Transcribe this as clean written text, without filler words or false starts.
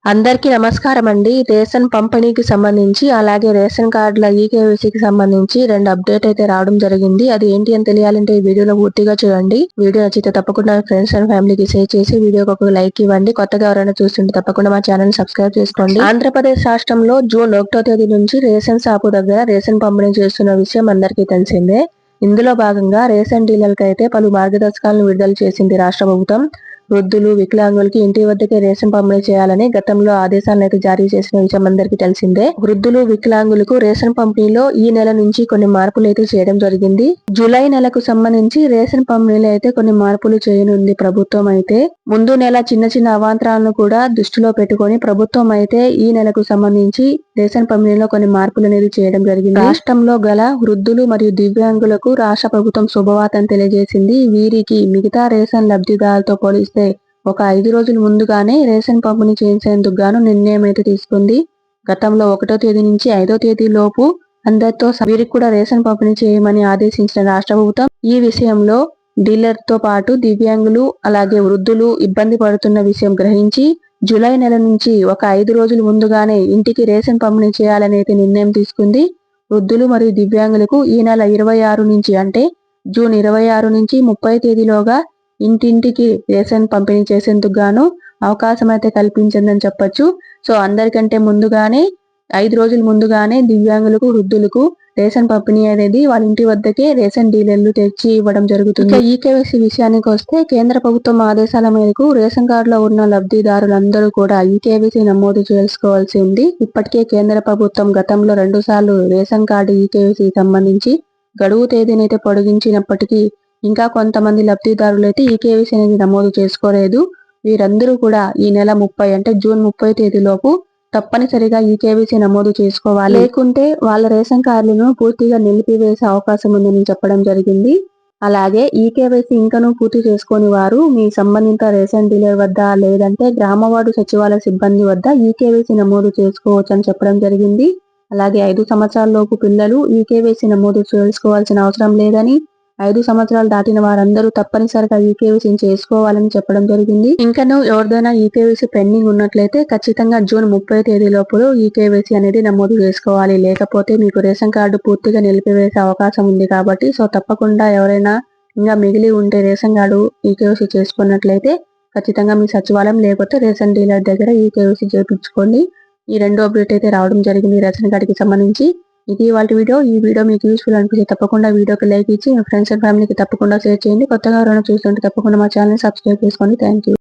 అందరికీ నమస్కారం అండి. రేషన్ పంపిణీకి సంబంధించి అలాగే రేషన్ కార్డుల ఈకేవైసీకి సంబంధించి 2 అప్డేట్ అయితే రావడం జరిగింది. అది ఏంటి అని తెలియాలంటే ఈ వీడియోలో పూర్తిగా చూడండి. వీడియో నచ్చితే తప్పకుండా ఫ్రెండ్స్ అండ్ ఫ్యామిలీకి షేర్ చేసి వీడియోకి ఒక లైక్ ఇవ్వండి. కొత్తగా ఎవరైనా చూస్తుంటే తప్పకుండా మా ఛానల్ సబ్స్క్రైబ్ చేసుకోండి. ఆంధ్రప్రదేశ్ రాష్ట్రంలో జూన్ 1వ తేదీ నుంచి రేషన్ షాపు దగ్గర రేషన్ పంపిణీ చేస్తున్న విషయం అందరికీ తెలిసిందే. ఇందులో భాగంగా రేషన్ డీలర్లకు అయితే పలు మార్గదర్శకాలను విడుదల చేసింది రాష్ట్ర ప్రభుత్వం. వృద్ధులు, వికలాంగులకి ఇంటి వద్దకే రేషన్ పంపిణీ చేయాలని గతంలో ఆదేశాలను అయితే జారీ చేసిన విషయం అందరికీ తెలిసిందే. వృద్ధులు, వికలాంగులకు రేషన్ పంపిణీలో ఈ నెల నుంచి కొన్ని మార్పులు అయితే చేయడం జరిగింది. జూలై నెలకు సంబంధించి రేషన్ పంపిణీలో అయితే కొన్ని మార్పులు చేయనుంది ప్రభుత్వం అయితే. ముందు నెల చిన్న చిన్న అవాంతరాలను కూడా దృష్టిలో పెట్టుకొని ప్రభుత్వం అయితే ఈ నెలకు సంబంధించి రేషన్ పంపిణీలో కొన్ని మార్పులు అనేది చేయడం జరిగింది. రాష్ట్రంలో గల వృద్ధులు మరియు దివ్యాంగులకు రాష్ట్ర ప్రభుత్వం శుభవార్తను తెలియజేసింది. వీరికి మిగతా రేషన్ లబ్ధిదారులతో పోలిస్తే ఒక 5 రోజుల ముందుగానే రేషన్ పంపిణీ చేసేందుకు గాను నిర్ణయం అయితే తీసుకుంది. గతంలో 1వ తేదీ నుంచి 5వ తేదీ లోపు అందరితో వీరికి కూడా రేషన్ పంపిణీ చేయమని ఆదేశించిన రాష్ట్ర ప్రభుత్వం ఈ విషయంలో డీలర్ తో పాటు దివ్యాంగులు అలాగే వృద్ధులు ఇబ్బంది పడుతున్న విషయం గ్రహించి జూలై నెల నుంచి ఒక 5 రోజుల ముందుగానే ఇంటికి రేషన్ పంపిణీ చేయాలనే నిర్ణయం తీసుకుంది. వృద్ధులు మరియు దివ్యాంగులకు ఈ నెల 26 నుంచి అంటే జూన్ 26 నుంచి 30 తేదీలోగా ఇంటింటికి రేషన్ పంపిణీ చేసేందుకు గాను అవకాశం అయితే కల్పించిందని చెప్పొచ్చు. సో అందరికంటే ముందుగానే 5 రోజుల ముందుగానే దివ్యాంగులకు, వృద్ధులకు రేషన్ పంపిణీ అనేది వాళ్ళ ఇంటి వద్దకే రేషన్ డీలర్లు తెచ్చి ఇవ్వడం జరుగుతుంది. ఈకేవైసీ విషయానికి వస్తే కేంద్ర ప్రభుత్వం ఆదేశాల మేరకు రేషన్ కార్డులో ఉన్న లబ్ధిదారులందరూ కూడా ఈకేవైసీ నమోదు చేసుకోవాల్సి ఉంది. ఇప్పటికే కేంద్ర ప్రభుత్వం గతంలో 2 సార్లు రేషన్ కార్డు ఈకేవైసీ సంబంధించి గడువు తేదీని అయితే పొడిగించినప్పటికీ ఇంకా కొంతమంది లబ్ధిదారులు అయితే ఈకేవైసీ అనేది నమోదు చేసుకోలేదు. వీరందరూ కూడా ఈ నెల 30 అంటే జూన్ 30 తేదీలోపు తప్పనిసరిగా ఈకేవైసీ నమోదు చేసుకోవాలి. లేకుంటే వాళ్ళ రేషన్ కార్డులను పూర్తిగా నిలిపివేసే అవకాశం ఉందని చెప్పడం జరిగింది. అలాగే ఈకేవైసీ ఇంకనూ పూర్తి చేసుకొని వారు మీ సంబంధిత రేషన్ డీలర్ వద్ద లేదంటే గ్రామవార్డు సచివాలయ సిబ్బంది వద్ద ఈకేవైసీ నమోదు చేసుకోవచ్చు అని చెప్పడం జరిగింది. అలాగే 5 సంవత్సరాల లోపు పిల్లలు ఈకేవైసీ నమోదు చేసుకోవాల్సిన అవసరం లేదని, 5 సంవత్సరాలు దాటిన వారందరూ తప్పనిసరిగా ఈకేవైసీ చేసుకోవాలని చెప్పడం జరిగింది. ఇంకనూ ఎవరిదైనా ఈకేవైసీ పెండింగ్ ఉన్నట్లయితే ఖచ్చితంగా జూన్ 30 తేదీ లోపల ఈకేవైసీ అనేది నమోదు చేసుకోవాలి. లేకపోతే మీకు రేషన్ కార్డు పూర్తిగా నిలిపివేసే అవకాశం ఉంది కాబట్టి సో తప్పకుండా ఎవరైనా ఇంకా మిగిలి ఉంటే రేషన్ కార్డు ఈకేవైసీ చేసుకున్నట్లయితే ఖచ్చితంగా మీ సచివాలయం లేకపోతే రేషన్ డీలర్ దగ్గర ఈకేవైసీ చేయించుకోండి. ఈ 2 అప్డేట్ అయితే రావడం జరిగింది రేషన్ కార్డుకి సంబంధించి. ఇది వాళ్ళ వీడియో. ఈ వీడియో మీకు యూస్ఫుల్ అనిపిస్తే తప్పకుండా వీడియోకి లైక్ ఇచ్చి మీ ఫ్రెండ్స్ అండ్ ఫ్యామిలీకి తప్పకుండా షేర్ చేయండి. కొత్తగా ఎవరైనా చూస్తుంటే తప్పకుండా మా ఛానల్ సబ్స్క్రైబ్ చేసుకోండి. Thank you.